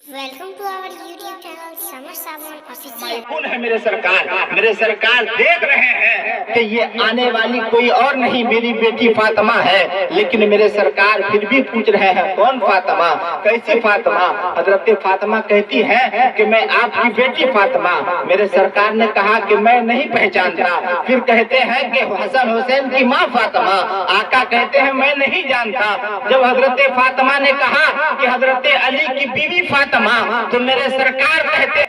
Welcome to our YouTube channel Samar Sawan official. कौन है मेरे सरकार देख रहे हैं कि ये आने वाली कोई और नहीं मेरी बेटी फातिमा है, लेकिन मेरे सरकार फिर भी पूछ रहे हैं कौन फातिमा, कैसी फातिमा। हजरत फातिमा कहती है कि मैं आपकी बेटी फातिमा। मेरे सरकार ने कहा कि मैं नहीं पहचानता। फिर कहते हैं कि हसन हुसैन की माँ फातिमा। आका कहते हैं मैं नहीं जानता। जब हजरत फातिमा ने कहा कि हजरत अली की बीवी फातिमा, तो मेरे सरकार कहते हैं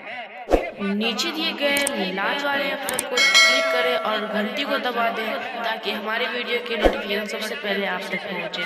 नीचे दिए गए लाल वाले ऑप्शन को क्लिक करें और घंटी को दबा दें ताकि हमारे वीडियो के नोटिफिकेशन सबसे पहले आप तक पहुंचे।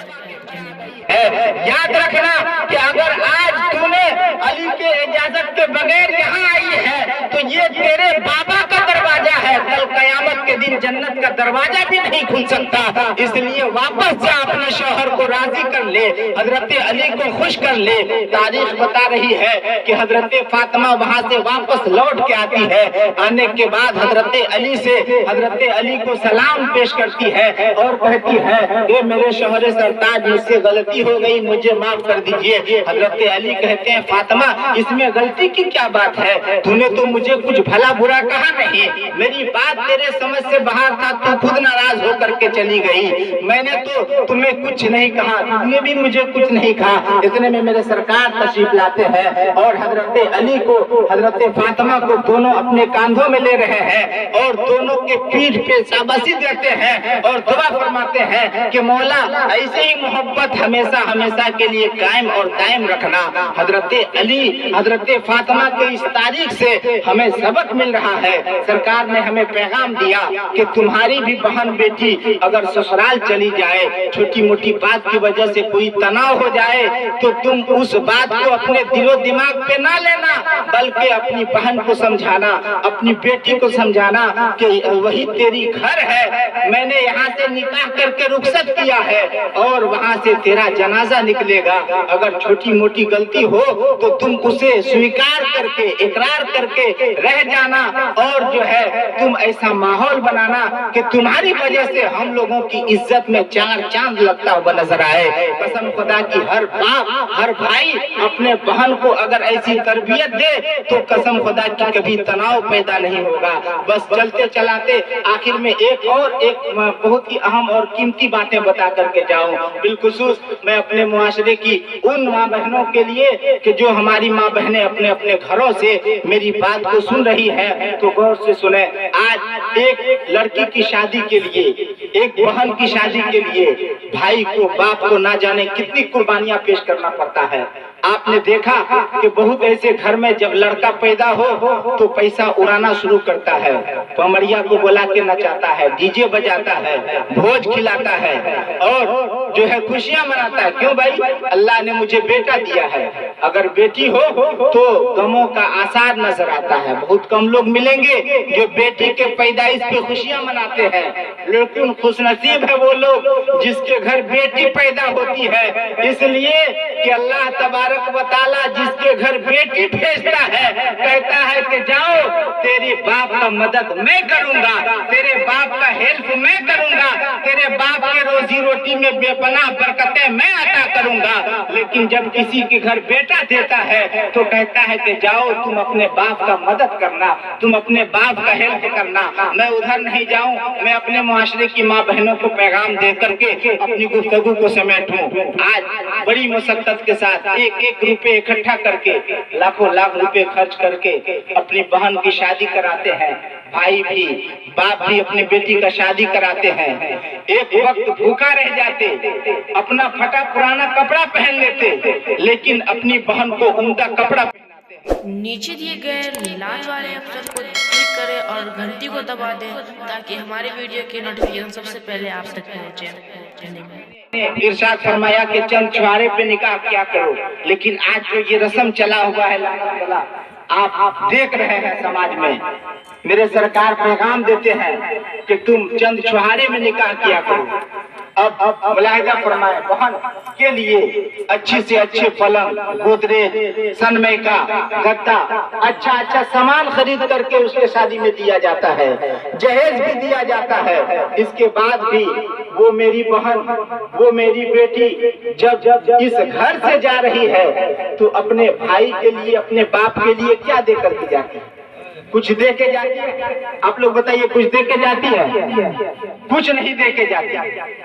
याद रखना कि अगर आज तूने अली के इजाजत के बगैर यहाँ आई है तो ये तेरे बाबा का दरवाजा है। कल कयामत के दिन जन्नत का दरवाजा भी नहीं खुल सकता। इसलिए वापस जा, अपने शौहर को राजी कर ले, हजरत अली को खुश कर ले। तारीख बता रही है कि हजरत फातिमा वहाँ से वापस लौट के आती है। आने के बाद हजरत अली से हजरत अली को सलाम पेश करती है और कहती है ये मेरे शौहर सरताज, मुझसे गलती हो गई, मुझे माफ कर दीजिए। हजरत अली कहते हैं फातिमा इसमें गलती की क्या बात है, तूने तो मुझे कुछ भला बुरा कहा नहीं, मेरी बात तेरे समझ से बाहर था, तू खुद नाराज होकर के चली गई। मैंने तो तुम्हें कुछ नहीं कहा, तुमने भी मुझे कुछ नहीं कहा। इतने में मेरे सरकार तशरीफ लाते हैं और हजरत अली को हजरत फातिमा को दोनों अपने कांधों में ले रहे हैं और दोनों के पीठ पे शाबाशी देते हैं और दुआ फरमाते हैं कि मौला ऐसे ही मोहब्बत हमेशा हमेशा के लिए कायम और दायम रखना। हजरत अली हजरत फातिमा के इस तारीख से हमें सबक मिल रहा है। सरकार ने हमें पैगाम दिया कि तुम्हारी भी बहन बेटी अगर ससुराल चली जाए, छोटी मोटी बात की वजह से कोई तनाव हो जाए तो तुम उस बात को अपने दिलो दिमाग पे ना लेना, बल्कि अपनी बहन को समझाना, अपनी बेटी को समझाना कि वही तेरी घर है। मैंने यहाँ से निकाह करके रुखसत किया है और वहाँ से तेरा जनाजा निकलेगा। अगर छोटी मोटी गलती हो तो तुम उसे स्वीकार करके इकरार करके रह जाना और जो है तुम ऐसा माहौल बनाना कि तुम्हारी वजह से हम लोगों की इज्जत में चार चांद लगता हुआ नजर आए। कसम खुदा की हर बाप हर भाई अपने बहन को अगर ऐसी तरबियत दे तो कसम खुदा की कभी तनाव पैदा नहीं होगा। बस चलते चलाते आखिर में एक बहुत ही अहम और कीमती बातें बता करके जाऊं। बिलखुसूस मैं अपने मुआशरे की उन माँ बहनों के लिए कि जो हमारी माँ बहनें अपने अपने घरों से मेरी बात को सुन रही हैं, तो गौर से सुने। आज एक लड़की की शादी के लिए, एक बहन की शादी के लिए भाई को बाप को ना जाने कितनी कुर्बानियां पेश करना पड़ता है। आपने देखा कि बहुत ऐसे घर में जब लड़का पैदा हो तो पैसा उड़ाना शुरू करता है, पमड़िया को बुला के नचाता है, डीजे बजाता है, भोज खिलाता है और जो है खुशियां मनाता है। क्यों भाई, अल्लाह ने मुझे बेटा दिया है। अगर बेटी हो तो गमों का आसार नजर आता है। बहुत कम लोग मिलेंगे जो बेटी के पैदाइश पे खुशियां मनाते हैं, लेकिन खुशनसीब है वो लोग जिसके घर बेटी पैदा होती है। इसलिए कि अल्लाह तबारक व तआला जिसके घर बेटी भेजता है, कहता है कि जाओ तेरे बाप का मदद मैं करूंगा, तेरे बाप का हेल्प मैं करूंगा, तेरे बाप के रोजी रोटी में बेपनाह बरकतें मैं अता करूंगा। लेकिन जब किसी के घर बेटा देता है तो कहता है कि जाओ तुम अपने बाप का मदद करना, तुम अपने बाप का हेल्प करना। मैं उधर नहीं जाऊं, मैं अपने मुआशरे की माँ बहनों को पैगाम दे करके अपनी गुफ्तगू को समेटूं। आज बड़ी मुशक्कत के साथ एक एक रुपए इकट्ठा करके लाखों लाख रुपए खर्च करके अपनी बहन की शादी कराते हैं। भाई भी बाप भी अपनी बेटी का शादी कराते हैं। एक वक्त भूखा रह जाते, अपना फटा पुराना कपड़ा पहन लेते, लेकिन अपनी बहन को उम्दा कपड़ा पहनाते हैं। नीचे दिए गए लाल वाले ऑप्शन को क्लिक करें और घंटी को दबा दें ताकि हमारे वीडियो के नोटिफिकेशन सबसे पहले आप तक पहुंचे। इरशाद फरमाया कि चंद छुहारे पे निकाह क्या करो, लेकिन आज जो ये रस्म चला हुआ है आप देख रहे हैं समाज में। मेरे सरकार पैगाम देते हैं कि तुम चंद छुहारे में निकाह किया करो। اب ملاحظہ فرمائے بہن کے لیے اچھی سے اچھے پلنگ، گودریج، سنمیکا، گدا، اچھا سامان خرید کر کے اس کے شادی میں دیا جاتا ہے، جہیز بھی دیا جاتا ہے۔ اس کے بعد بھی وہ میری بہن، وہ میری بیٹی جب اس گھر سے جا رہی ہے تو اپنے بھائی کے لیے، اپنے باپ کے لیے کیا دے کر کے جاتی ہے؟ کچھ دے کے جاتی ہے؟ آپ لوگ بتائیے، کچھ دے کے جاتی ہے؟ کچھ نہیں دے کے جاتی۔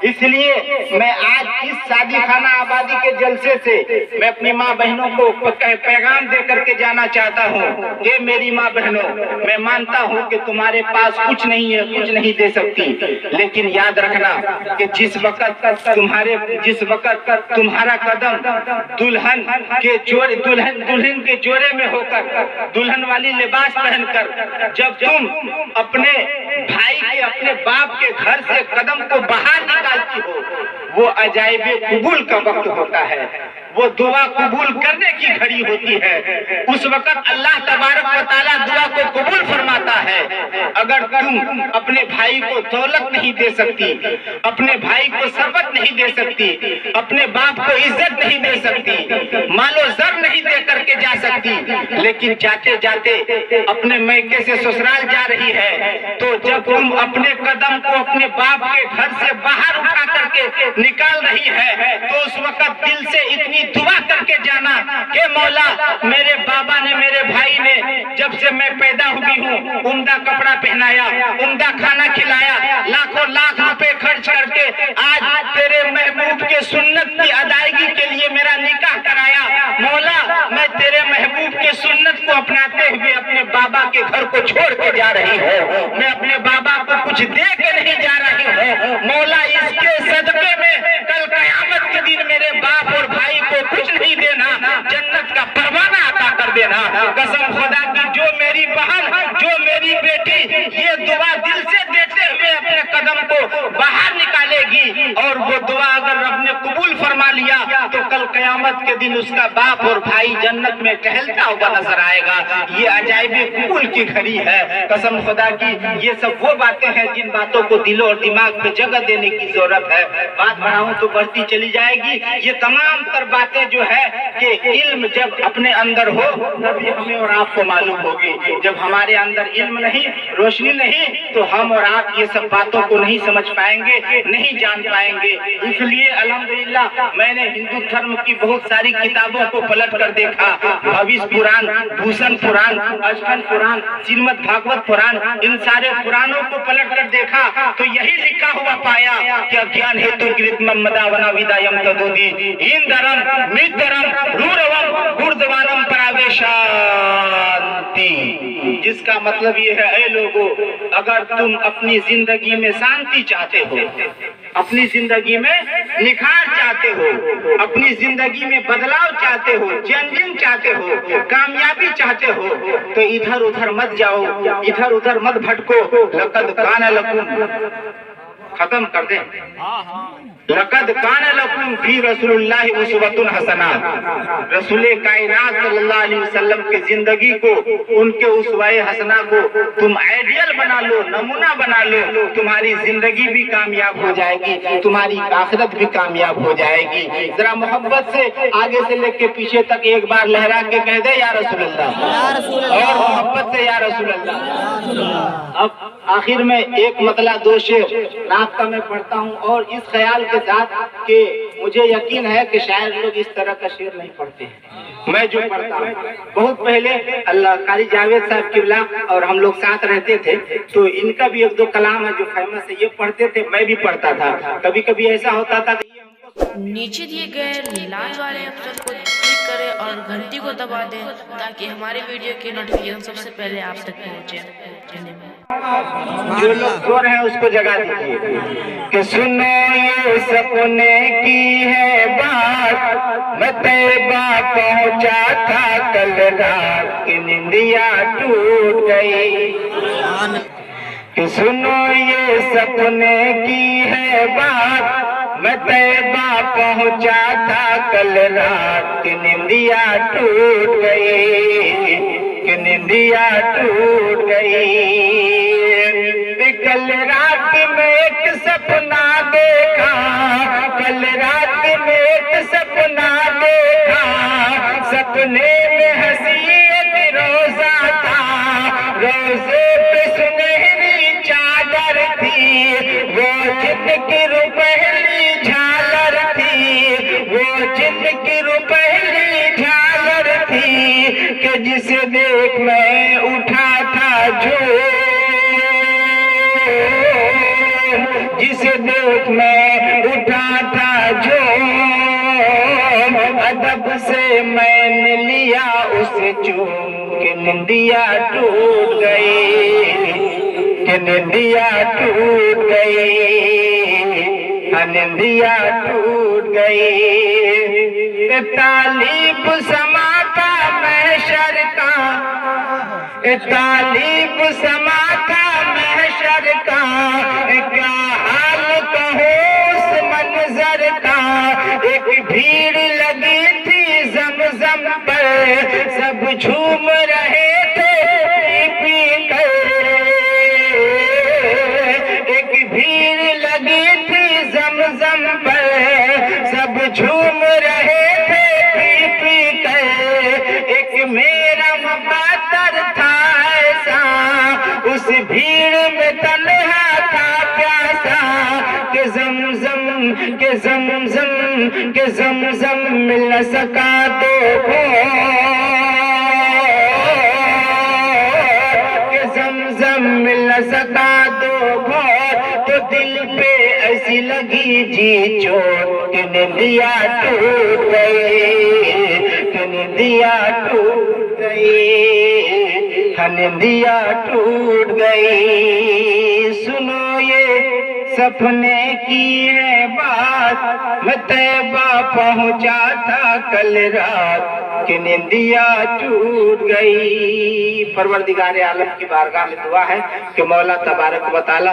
اس لیے میں آج اس شادی خانہ آبادی کے جلسے سے میں اپنی ماں بہنوں کو پیغام دے کر کے جانا چاہتا ہوں کہ میری ماں بہنوں، میں مانتا ہوں کہ تمہارے پاس کچھ نہیں ہے، کچھ نہیں دے سکتی، لیکن یاد رکھنا کہ جس وقت تمہارا قدم دلہن کے جوڑے میں ہو کر، دلہن والی لباس پہن کر جب تم اپنے بھائی کے، اپنے باپ کے گھر سے قدم کو باہر نکالتی ہو، وہ عجائب قبول کا وقت ہوتا ہے، وہ دعا قبول کرنے کی گھڑی ہوتی ہے۔ اس وقت اللہ تبارک و تعالیٰ دعا کو قبول فرماتا ہے۔ اگر تم اپنے بھائی کو دولت نہیں دے سکتی، اپنے بھائی کو ثروت نہیں دے سکتی، اپنے باپ کو عزت نہیں دے سکتی، مال و زر نہیں دے کر کے جا سکتی، لیکن جاتے جاتے اپنے میکے سے سسرال جا رہی ہے، تو جب تم اپنے قدم کو اپنے باپ کے گھر سے باہر اٹھا کر کے نکال رہی ہے تو اس وقت دل سے اتنی دعا کر کے جانا کہ مولا، میرے بابا نے، میرے بھائی نے جب سے میں پیدا ہوئی ہوں عمدہ کپڑا پہنایا، عمدہ کھانا کھلایا، لاکھوں لاکھ روپے خرچ کر کے آج تیرے محبوب کے سنت کی ادائیگی کے لیے میرا نکاح کرایا، مولا میں تیرے محبوب کے سنت کو اپناتے ہوئے اپنے بابا کے گھر کو چھوڑ کے جا رہی ہوں، میں اپنے بابا کو کچھ دے کے نہیں جا رہی ہوں، مولا اس کے صدقے میں کل قیامت کے دن میرے باپ اور بھائی کو کچھ نہیں دینا، جنت کا پروانہ عطا کر دینا۔ قسم خدا کی جو میری بہن، جو میری بیٹی یہ دعا دل سے دیتے ہوئے اپنے قدم کو باہر نکالے گی اور وہ دعا اگر رب نے قبول فرما لیا تو کل قیامت کے دن اس کا باپ اور بھائی جنت میں ٹہلتا ہوا نظر آئے گا۔ یہ عجائب قبول کی گھڑی ہے۔ قسم خدا کی یہ سب وہ باتیں ہیں جن باتوں کو دل اور دماغ پہ جگہ دینے کی ضرورت ہے۔ بات بڑھاؤں تو بڑھتی چلی جائے گی۔ یہ تمام تر باتیں جو ہے کہ علم جب اپنے اندر ہو تبھی ہمیں اور آپ کو معلوم ہوگی۔ جب ہمارے اندر علم نہیں، روشنی نہیں، تو ہم اور آپ یہ سب باتوں کو نہیں سمجھ پائیں گے، نہیں جان پائیں گے۔ اس لیے الحمدللہ میں نے ہندو دھرم کی بہت ساری کتابوں کو پلٹ کر دیکھا، بھویش پران، بھوشن پران، اشٹن پران، سریمد بھاگوت پران، ان سارے پرانوں کو پلٹ کر دیکھا تو یہی لکھا ہوا پایا کہ اگیان ہیتو گرتمم مداونا ودایم تدودی اندرم مدرم روروم گردوانم پراویشانتی، جس کا مطلب یہ ہے اے لوگو، اگر تم اپنی زندگی میں شانتی چاہتے ہو، اپنی زندگی میں نکھار چاہتے ہو، اپنی زندگی میں بدلاؤ چاہتے ہو، چینجنگ چاہتے ہو، کامیابی چاہتے ہو تو ادھر ادھر مت جاؤ، ادھر ادھر مت بھٹکو۔ لقد کان لکم، ختم کر دیں، لقد کان لکم فی رسول اللہ اسوۃ حسنہ، رسول کائنات صلی اللہ علیہ وسلم کی زندگی کو، ان کے اسوہ حسنہ کو تم آئیڈیل بنا لو، نمونہ بنا لو، تمہاری زندگی بھی کامیاب ہو جائے گی، تمہاری آخرت بھی کامیاب ہو جائے گی۔ ذرا محبت سے آگے سے لے کے پیچھے تک ایک بار لہرا کے کہہ دے یا رسول اللہ، اور محبت سے یا رسول اللہ۔ اب آخر میں ایک مطلع دو شعر رات کا میں پڑھتا ہوں، اور اس خیال کے ساتھ کہ مجھے یقین ہے کہ شاید لوگ اس طرح کا شعر نہیں پڑھتے ہیں، میں جو پڑھتا ہوں۔ بہت پہلے اللہ قاری جاوید صاحب قبلہ اور ہم لوگ ساتھ رہتے تھے تو ان کا بھی ایک دو کلام ہے جو فیمس ہے، یہ پڑھتے تھے، میں بھی پڑھتا تھا۔ کبھی کبھی ایسا ہوتا تھا کہ نیچے دیے گئے لال والے آپشن کو کلک کریں اور گھنٹی کو دبا دیں تاکہ ہمارے ویڈیو کی نوٹیفیکیشن سب سے پہلے آپ تک پہنچے۔ جو لوگ سو رہے ہیں اس کو جگا دیجیے کہ سنو یہ سپنے کی ہے بات، میں طیبہ پہنچا تھا کل رات کی نندیا ٹوٹ گئی، کہ سنو یہ سپنے کی ہے بات، میں طیبہ پہنچا تھا کل رات کی نندیا ٹوٹ گئی، کہ نندیا ٹوٹ گئی، کل رات میں ایک سپنا सपना देखा, कल रात में एक सपना देखा, सपने में हंसी एक रोजा था, रोजे पे सुनहरी चादर थी, वो जिंदगी रुपहली झालर थी, वो जिंदगी रुपहली झालर थी, कि जिसे देख मैं उठा था जो, जिसे देख मैं उठा था जो, अदब से मैंने लिया उसे चूम के निंदिया टूट गई, कि निंदिया टूट गई, निंदिया टूट गई। तालीब समा का महशर का, तालीब समा का महशर का, क्या हाल कहो उस मंजर का, एक भीड़ लगी थी ज़मज़म पर, सब झूम रहे थे पी कर, एक भीड़ लगी थी ज़मज़म पर, सब झूम रहे थे पी कर, एक मेरा मुक़द्दर था ऐसा, उस भीड़ में तन्हा था प्यासा, कि ज़मज़म के ज़मज़म के ज़मज़म मिल न सका तो के ज़मज़म मिल न सका तो दिल पे ऐसी लगी जी चोट, कि निंदिया टूट गई, कि निंदिया टूट गई, निंदिया टूट गई। सुनो ये सपने की है बात, मैं तैबा पहुंचा था कल रात, कि निंदिया टूट गई। परवरदिगार आलम की बारगाह में दुआ है कि मौला तबारक व तआला